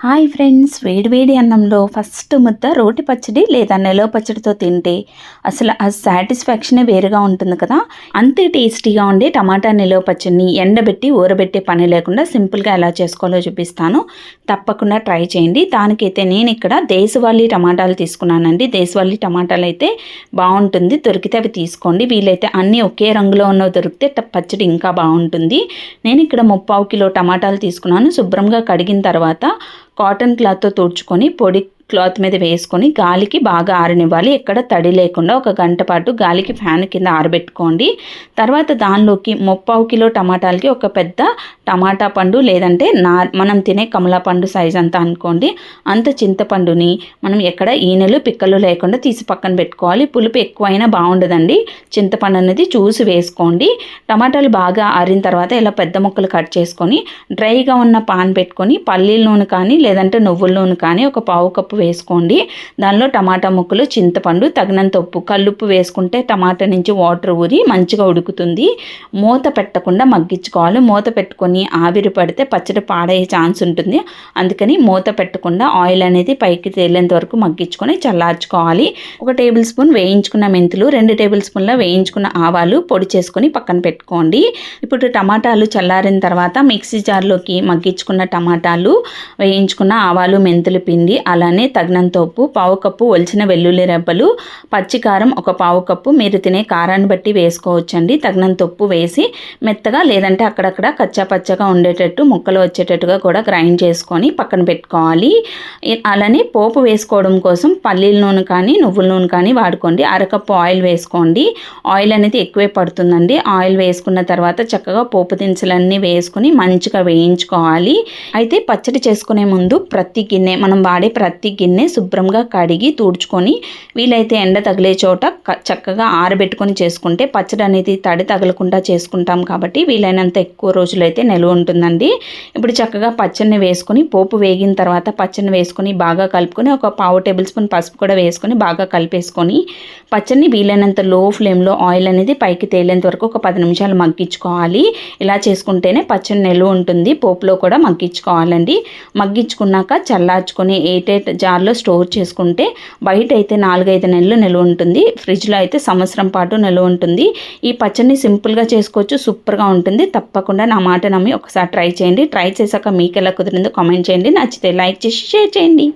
Hi friends, వేడివేడి అన్నంలో first ముద్ద రోటి పచ్చడి లేదా నిలవ పచ్చడితో తింటే అసలు ఆ సాటిస్ఫాక్షనే వేరుగా ఉంటుంది కదా. అంతే టేస్టీగా ఉండే టమాటా నిలవ పచ్చడిని ఎండబెట్టి ఊరబెట్టే పని లేకుండా సింపుల్గా ఎలా చేసుకోవాలో చూపిస్తాను. తప్పకుండా ట్రై చేయండి. దానికైతే నేను ఇక్కడ దేశవాళీ టమాటాలు తీసుకున్నానండి. దేశవాళీ టమాటాలు అయితే బాగుంటుంది, దొరికితే అవి తీసుకోండి. వీలైతే అన్నీ ఒకే రంగులో ఉన్నవి దొరికితే పచ్చడి ఇంకా బాగుంటుంది. నేను ఇక్కడ 3/4 కిలో టమాటాలు తీసుకున్నాను. శుభ్రంగా కడిగిన తర్వాత కాటన్ క్లాత్తో తుడుచుకొని పొడి క్లాత్ మీద వేసుకొని గాలికి బాగా ఆరనివ్వాలి. ఎక్కడ తడి లేకుండా ఒక గంట పాటు గాలికి ఫ్యాన్ కింద ఆరబెట్టుకోండి. తర్వాత దానిలోకి 3/4 కిలో టమాటాలకి ఒక పెద్ద టమాటా పండు లేదంటే మనం తినే కమలా పండు సైజ్ అంతా అనుకోండి. అంత చింతపండుని మనం ఎక్కడ ఈనెలు పిక్కలు లేకుండా తీసి పక్కన పెట్టుకోవాలి. పులుపు ఎక్కువైనా బాగుండదండి. చింతపండు అనేది చూసి వేసుకోండి. టమాటాలు బాగా ఆరిన తర్వాత ఇలా పెద్ద ముక్కలు కట్ చేసుకొని డ్రైగా ఉన్న పాన్ పెట్టుకొని పల్లీల నూనె కానీ లేదంటే నువ్వుల నూనె కానీ ఒక 1/2 కప్పు వేసుకోండి. దానిలో టమాటా ముక్కలు, చింతపండు, తగినంత ఉప్పు, కల్లుప్పు వేసుకుంటే టమాటా నుంచి వాటర్ ఊరి మంచిగా ఉడుకుతుంది. మూత పెట్టకుండా మగ్గించుకోవాలి. మూత పెట్టుకొని ఆవిరి పడితే పచ్చడి పాడయ్యే ఛాన్స్ ఉంటుంది. అందుకని మూత పెట్టకుండా ఆయిల్ అనేది పైకి తేలేంత వరకు మగ్గించుకొని చల్లార్చుకోవాలి. 1 టేబుల్ స్పూన్ వేయించుకున్న మెంతులు, 2 టేబుల్ స్పూన్ల వేయించుకున్న ఆవాలు పొడి చేసుకొని పక్కన పెట్టుకోండి. ఇప్పుడు టమాటాలు చల్లారిన తర్వాత మిక్సీ జార్లోకి మగ్గించుకున్న టమాటాలు, వేయించుకున్న ఆవాలు, మెంతులు పిండి, అలానే తగినంత ఉప్పు, 1/2 కప్పు ఒలిచిన వెల్లుల్లి రెబ్బలు, పచ్చికారం ఒక 1/2 కప్పు, మీరు తినే కారాన్ని బట్టి వేసుకోవచ్చండి. తగినంత ఉప్పు వేసి మెత్తగా లేదంటే అక్కడక్కడ కచ్చా పచ్చగా ఉండేటట్టు ముక్కలు వచ్చేటట్టుగా కూడా గ్రైండ్ చేసుకొని పక్కన పెట్టుకోవాలి. అలానే పోపు వేసుకోవడం కోసం పల్లీల నూనె కానీ నువ్వుల నూనె కానీ వాడుకోండి. 1/2 కప్పు ఆయిల్ వేసుకోండి. ఆయిల్ అనేది ఎక్కువే పడుతుందండి. ఆయిల్ వేసుకున్న తర్వాత చక్కగా పోపు దినుసులన్నీ వేసుకుని మంచిగా వేయించుకోవాలి. అయితే పచ్చడి చేసుకునే ముందు మనం వాడే ప్రతి గిన్నె శుభ్రంగా కడిగి తుడుచుకొని వీలైతే ఎండ తగిలే చోట చక్కగా ఆరబెట్టుకొని చేసుకుంటే పచ్చడి అనేది తడి తగలకుండా చేసుకుంటాం కాబట్టి వీలైనంత ఎక్కువ రోజులైతే నిల్వ ఉంటుందండి. ఇప్పుడు చక్కగా పచ్చడిని వేసుకొని పోపు వేగిన తర్వాత పచ్చడిని వేసుకొని బాగా కలుపుకొని ఒక 1/2 టేబుల్ స్పూన్ పసుపు కూడా వేసుకొని బాగా కలిపేసుకొని పచ్చడిని వీలైనంత లో ఫ్లేమ్లో ఆయిల్ అనేది పైకి తేలేంత వరకు ఒక 10 నిమిషాలు మగ్గించుకోవాలి. ఇలా చేసుకుంటేనే పచ్చడి నిల్వ ఉంటుంది. పోపులో కూడా మగ్గించుకోవాలండి. మగ్గించుకున్నాక చల్లార్చుకొని ఎయిటెడ్ జార్లో స్టోర్ చేసుకుంటే బయట అయితే 4-5 నెలలు నిల్వ ఉంటుంది. ఫ్రిడ్జ్లో అయితే సంవత్సరం పాటు నిల్వ ఉంటుంది. ఈ పచ్చడిని సింపుల్గా చేసుకోవచ్చు, సూపర్గా ఉంటుంది. తప్పకుండా నా మాట నమ్మి ఒకసారి ట్రై చేయండి. ట్రై చేశాక మీకు ఎలా కుదిరిందో కామెంట్ చేయండి. నచ్చితే లైక్ చేసి షేర్ చేయండి.